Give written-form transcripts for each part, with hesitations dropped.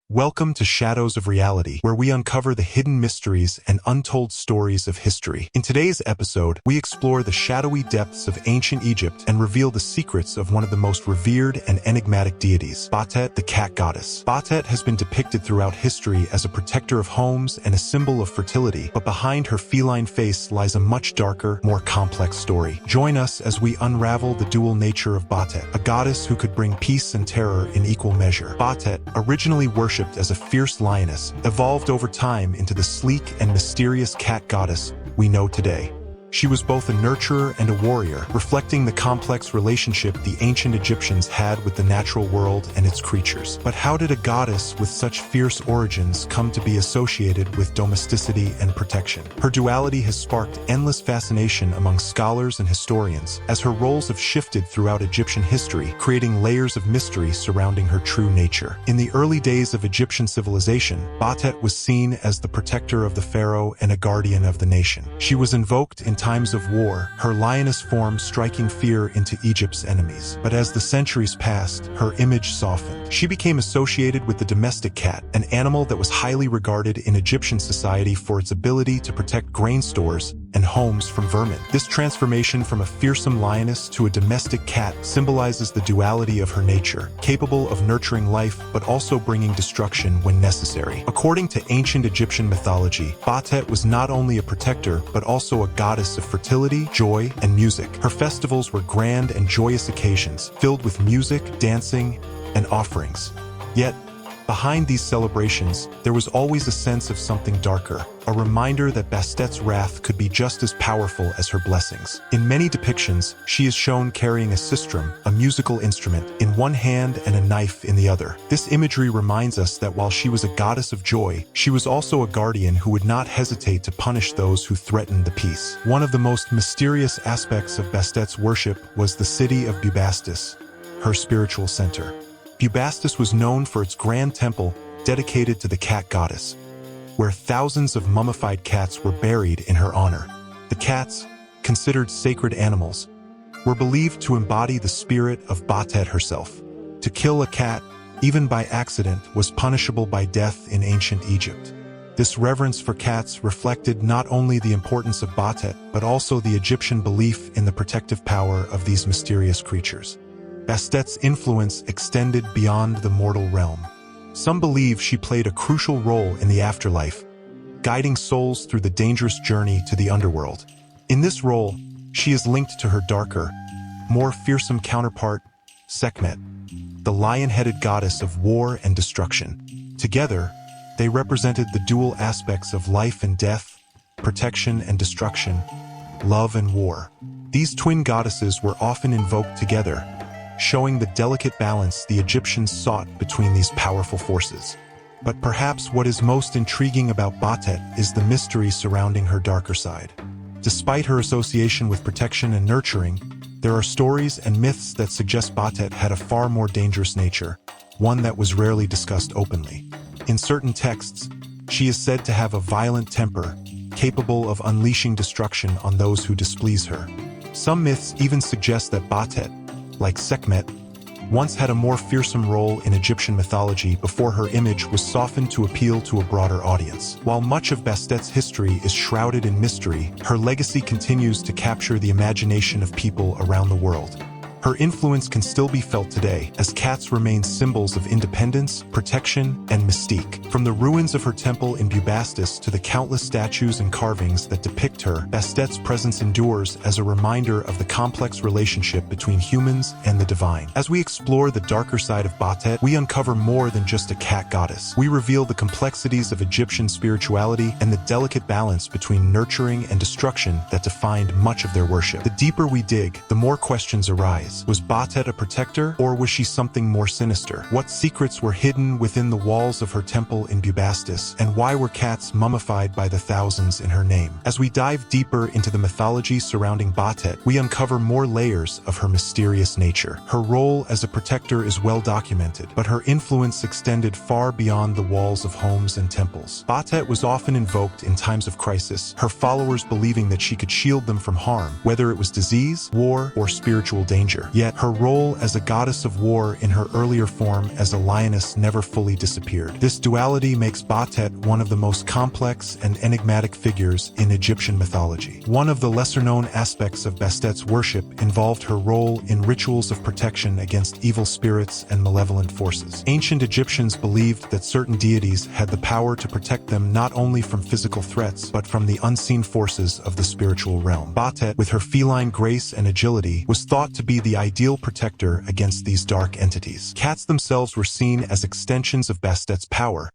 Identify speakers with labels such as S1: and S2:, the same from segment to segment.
S1: Welcome to Shadows of Reality, where we uncover the hidden mysteries and untold stories of history. In today's episode, we explore the shadowy depths of ancient Egypt and reveal the secrets of one of the most revered and enigmatic deities, Bastet, the cat goddess. Bastet has been depicted throughout history as a protector of homes and a symbol of fertility, but behind her feline face lies a much darker, more complex story. Join us as we unravel the dual nature of Bastet, a goddess who could bring peace and terror in equal measure. Bastet, originally worshipped as a fierce lioness, evolved over time into the sleek and mysterious cat goddess we know today. She was both a nurturer and a warrior, reflecting the complex relationship the ancient Egyptians had with the natural world and its creatures. But how did a goddess with such fierce origins come to be associated with domesticity and protection? Her duality has sparked endless fascination among scholars and historians, as her roles have shifted throughout Egyptian history, creating layers of mystery surrounding her true nature. In the early days of Egyptian civilization, Bastet was seen as the protector of the pharaoh and a guardian of the nation. She was invoked in times of war, her lioness form striking fear into Egypt's enemies. But as the centuries passed, her image softened. She became associated with the domestic cat, an animal that was highly regarded in Egyptian society for its ability to protect grain stores and homes from vermin. This transformation from a fearsome lioness to a domestic cat symbolizes the duality of her nature, capable of nurturing life but also bringing destruction when necessary. According to ancient Egyptian mythology, Bastet was not only a protector but also a goddess of fertility, joy, and music. Her festivals were grand and joyous occasions, filled with music, dancing, and offerings. Yet, behind these celebrations, there was always a sense of something darker, a reminder that Bastet's wrath could be just as powerful as her blessings. In many depictions, she is shown carrying a sistrum, a musical instrument, in one hand and a knife in the other. This imagery reminds us that while she was a goddess of joy, she was also a guardian who would not hesitate to punish those who threatened the peace. One of the most mysterious aspects of Bastet's worship was the city of Bubastis, her spiritual center. Bubastis was known for its grand temple dedicated to the cat goddess, where thousands of mummified cats were buried in her honor. The cats, considered sacred animals, were believed to embody the spirit of Bastet herself. To kill a cat, even by accident, was punishable by death in ancient Egypt. This reverence for cats reflected not only the importance of Bastet, but also the Egyptian belief in the protective power of these mysterious creatures. Bastet's influence extended beyond the mortal realm. Some believe she played a crucial role in the afterlife, guiding souls through the dangerous journey to the underworld. In this role, she is linked to her darker, more fearsome counterpart, Sekhmet, the lion-headed goddess of war and destruction. Together, they represented the dual aspects of life and death, protection and destruction, love and war. These twin goddesses were often invoked together, showing the delicate balance the Egyptians sought between these powerful forces. But perhaps what is most intriguing about Bastet is the mystery surrounding her darker side. Despite her association with protection and nurturing, there are stories and myths that suggest Bastet had a far more dangerous nature, one that was rarely discussed openly. In certain texts, she is said to have a violent temper, capable of unleashing destruction on those who displease her. Some myths even suggest that Bastet, like Sekhmet, once had a more fearsome role in Egyptian mythology before her image was softened to appeal to a broader audience. While much of Bastet's history is shrouded in mystery, her legacy continues to capture the imagination of people around the world. Her influence can still be felt today, as cats remain symbols of independence, protection, and mystique. From the ruins of her temple in Bubastis to the countless statues and carvings that depict her, Bastet's presence endures as a reminder of the complex relationship between humans and the divine. As we explore the darker side of Bastet, we uncover more than just a cat goddess. We reveal the complexities of Egyptian spirituality and the delicate balance between nurturing and destruction that defined much of their worship. The deeper we dig, the more questions arise. Was Bastet a protector, or was she something more sinister? What secrets were hidden within the walls of her temple in Bubastis, and why were cats mummified by the thousands in her name? As we dive deeper into the mythology surrounding Bastet, we uncover more layers of her mysterious nature. Her role as a protector is well documented, but her influence extended far beyond the walls of homes and temples. Bastet was often invoked in times of crisis, her followers believing that she could shield them from harm, whether it was disease, war, or spiritual danger. nature. Yet, her role as a goddess of war in her earlier form as a lioness never fully disappeared. This duality makes Bastet one of the most complex and enigmatic figures in Egyptian mythology. One of the lesser-known aspects of Bastet's worship involved her role in rituals of protection against evil spirits and malevolent forces. Ancient Egyptians believed that certain deities had the power to protect them not only from physical threats, but from the unseen forces of the spiritual realm. Bastet, with her feline grace and agility, was thought to be the ideal protector against these dark entities. Cats themselves were seen as extensions of Bastet's power,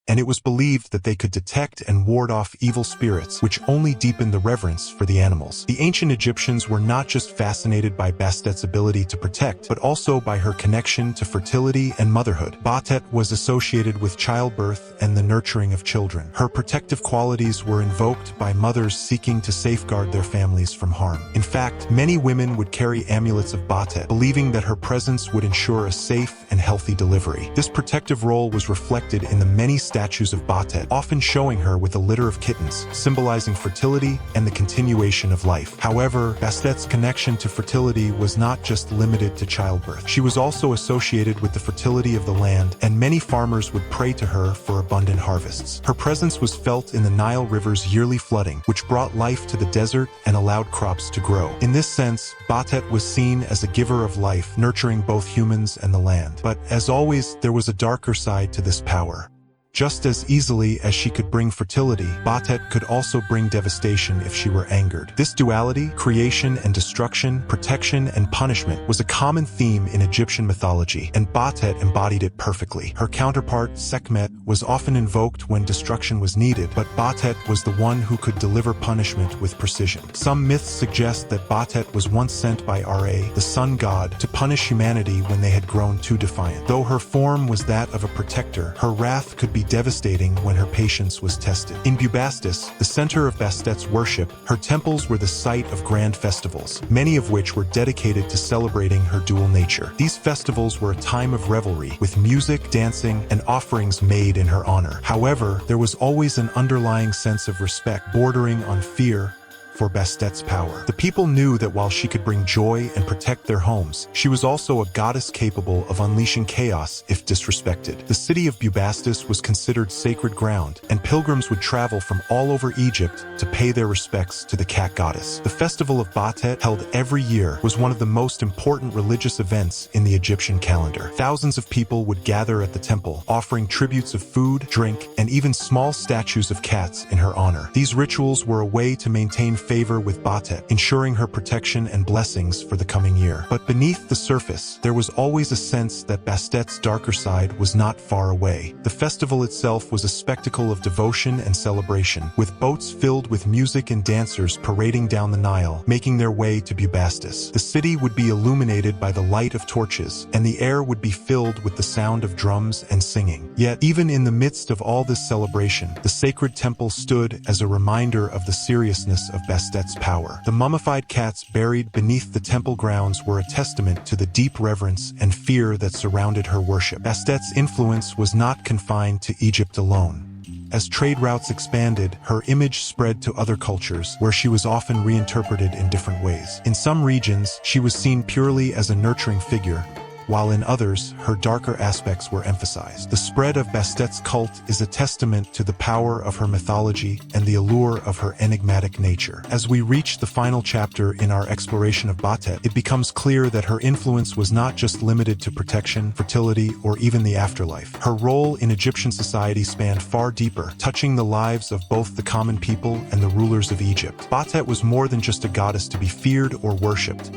S1: and it was believed that they could detect and ward off evil spirits, which only deepened the reverence for the animals. The ancient Egyptians were not just fascinated by Bastet's ability to protect, but also by her connection to fertility and motherhood. Bastet was associated with childbirth and the nurturing of children. Her protective qualities were invoked by mothers seeking to safeguard their families from harm. In fact, many women would carry amulets of Bastet, believing that her presence would ensure a safe and healthy delivery. This protective role was reflected in the many statues of Bastet, often showing her with a litter of kittens, symbolizing fertility and the continuation of life. However, Bastet's connection to fertility was not just limited to childbirth. She was also associated with the fertility of the land, and many farmers would pray to her for abundant harvests. Her presence was felt in the Nile River's yearly flooding, which brought life to the desert and allowed crops to grow. In this sense, Bastet was seen as a giver of life, nurturing both humans and the land. But as always, there was a darker side to this power. Just as easily as she could bring fertility, Bastet could also bring devastation if she were angered. This duality, creation and destruction, protection and punishment, was a common theme in Egyptian mythology, and Bastet embodied it perfectly. Her counterpart, Sekhmet, was often invoked when destruction was needed, but Bastet was the one who could deliver punishment with precision. Some myths suggest that Bastet was once sent by Ra, the sun god, to punish humanity when they had grown too defiant. Though her form was that of a protector, her wrath could be devastating when her patience was tested. In Bubastis, the center of Bastet's worship, her temples were the site of grand festivals, many of which were dedicated to celebrating her dual nature. These festivals were a time of revelry, with music, dancing, and offerings made in her honor. However, there was always an underlying sense of respect, bordering on fear, for Bastet's power. The people knew that while she could bring joy and protect their homes, she was also a goddess capable of unleashing chaos if disrespected. The city of Bubastis was considered sacred ground, and pilgrims would travel from all over Egypt to pay their respects to the cat goddess. The festival of Bastet, held every year, was one of the most important religious events in the Egyptian calendar. Thousands of people would gather at the temple, offering tributes of food, drink, and even small statues of cats in her honor. These rituals were a way to maintain favor with Bastet, ensuring her protection and blessings for the coming year. But beneath the surface, there was always a sense that Bastet's darker side was not far away. The festival itself was a spectacle of devotion and celebration, with boats filled with music and dancers parading down the Nile, making their way to Bubastis. The city would be illuminated by the light of torches, and the air would be filled with the sound of drums and singing. Yet, even in the midst of all this celebration, the sacred temple stood as a reminder of the seriousness of Bastet's power. The mummified cats buried beneath the temple grounds were a testament to the deep reverence and fear that surrounded her worship. Bastet's influence was not confined to Egypt alone. As trade routes expanded, her image spread to other cultures, where she was often reinterpreted in different ways. In some regions, she was seen purely as a nurturing figure, while in others, her darker aspects were emphasized. The spread of Bastet's cult is a testament to the power of her mythology and the allure of her enigmatic nature. As we reach the final chapter in our exploration of Bastet, it becomes clear that her influence was not just limited to protection, fertility, or even the afterlife. Her role in Egyptian society spanned far deeper, touching the lives of both the common people and the rulers of Egypt. Bastet was more than just a goddess to be feared or worshipped.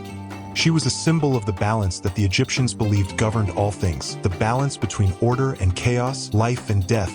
S1: She was a symbol of the balance that the Egyptians believed governed all things, the balance between order and chaos, life and death,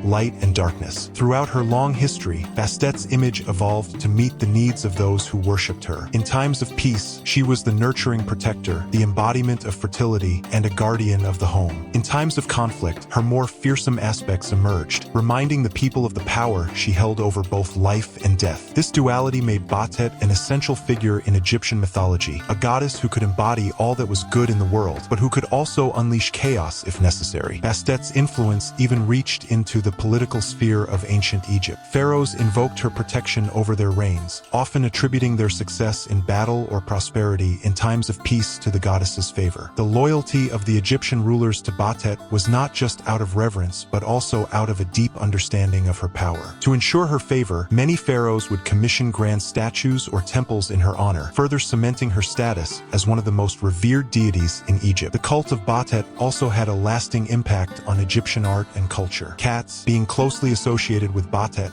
S1: light and darkness. Throughout her long history, Bastet's image evolved to meet the needs of those who worshipped her. In times of peace, she was the nurturing protector, the embodiment of fertility, and a guardian of the home. In times of conflict, her more fearsome aspects emerged, reminding the people of the power she held over both life and death. This duality made Bastet an essential figure in Egyptian mythology, a goddess who could embody all that was good in the world, but who could also unleash chaos if necessary. Bastet's influence even reached into the political sphere of ancient Egypt. Pharaohs invoked her protection over their reigns, often attributing their success in battle or prosperity in times of peace to the goddess's favor. The loyalty of the Egyptian rulers to Bastet was not just out of reverence, but also out of a deep understanding of her power. To ensure her favor, many pharaohs would commission grand statues or temples in her honor, further cementing her status as one of the most revered deities in Egypt. The cult of Bastet also had a lasting impact on Egyptian art and culture. Cats, being closely associated with Bastet,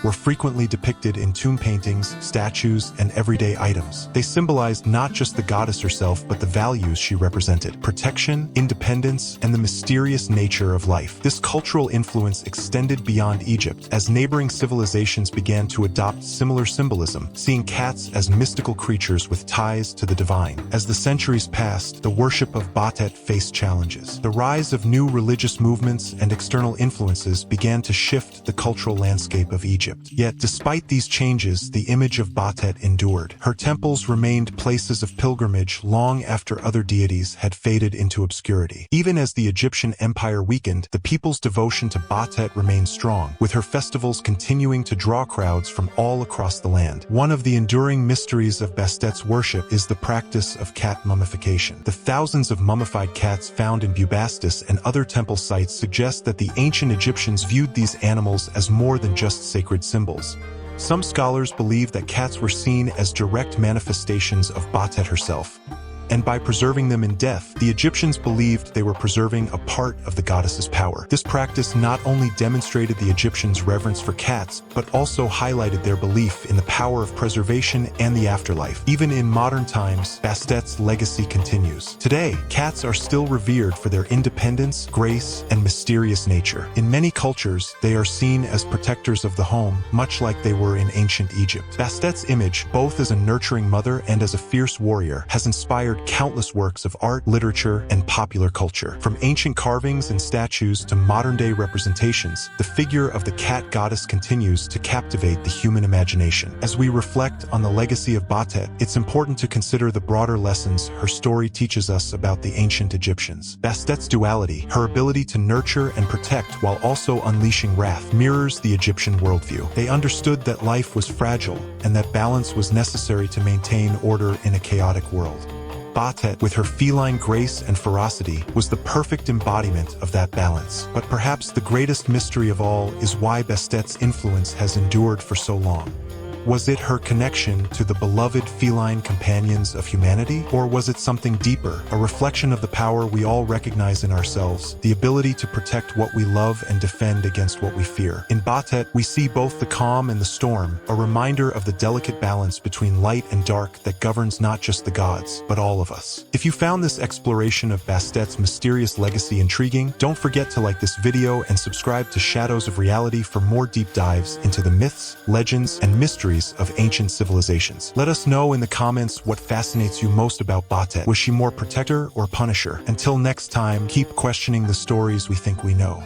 S1: were frequently depicted in tomb paintings, statues, and everyday items. They symbolized not just the goddess herself, but the values she represented: protection, independence, and the mysterious nature of life. This cultural influence extended beyond Egypt, as neighboring civilizations began to adopt similar symbolism, seeing cats as mystical creatures with ties to the divine. As the centuries passed, the worship of Bastet faced challenges. The rise of new religious movements and external influences began to shift the cultural landscape of Egypt. Yet, despite these changes, the image of Bastet endured. Her temples remained places of pilgrimage long after other deities had faded into obscurity. Even as the Egyptian empire weakened, the people's devotion to Bastet remained strong, with her festivals continuing to draw crowds from all across the land. One of the enduring mysteries of Bastet's worship is the practice of cat mummification. The thousands of mummified cats found in Bubastis and other temple sites suggest that the ancient Egyptians viewed these animals as more than just sacred symbols. Some scholars believe that cats were seen as direct manifestations of Bastet herself, and by preserving them in death, the Egyptians believed they were preserving a part of the goddess's power. This practice not only demonstrated the Egyptians' reverence for cats, but also highlighted their belief in the power of preservation and the afterlife. Even in modern times, Bastet's legacy continues. Today, cats are still revered for their independence, grace, and mysterious nature. In many cultures, they are seen as protectors of the home, much like they were in ancient Egypt. Bastet's image, both as a nurturing mother and as a fierce warrior, has inspired countless works of art, literature, and popular culture. From ancient carvings and statues to modern-day representations, the figure of the cat goddess continues to captivate the human imagination. As we reflect on the legacy of Bastet, it's important to consider the broader lessons her story teaches us about the ancient Egyptians. Bastet's duality, her ability to nurture and protect while also unleashing wrath, mirrors the Egyptian worldview. They understood that life was fragile and that balance was necessary to maintain order in a chaotic world. Bastet, with her feline grace and ferocity, was the perfect embodiment of that balance. But perhaps the greatest mystery of all is why Bastet's influence has endured for so long. Was it her connection to the beloved feline companions of humanity? Or was it something deeper, a reflection of the power we all recognize in ourselves, the ability to protect what we love and defend against what we fear? In Bastet, we see both the calm and the storm, a reminder of the delicate balance between light and dark that governs not just the gods, but all of us. If you found this exploration of Bastet's mysterious legacy intriguing, don't forget to like this video and subscribe to Shadows of Reality for more deep dives into the myths, legends, and mysteries of ancient civilizations. Let us know in the comments what fascinates you most about Bastet. Was she more protector or punisher? Until next time, keep questioning the stories we think we know.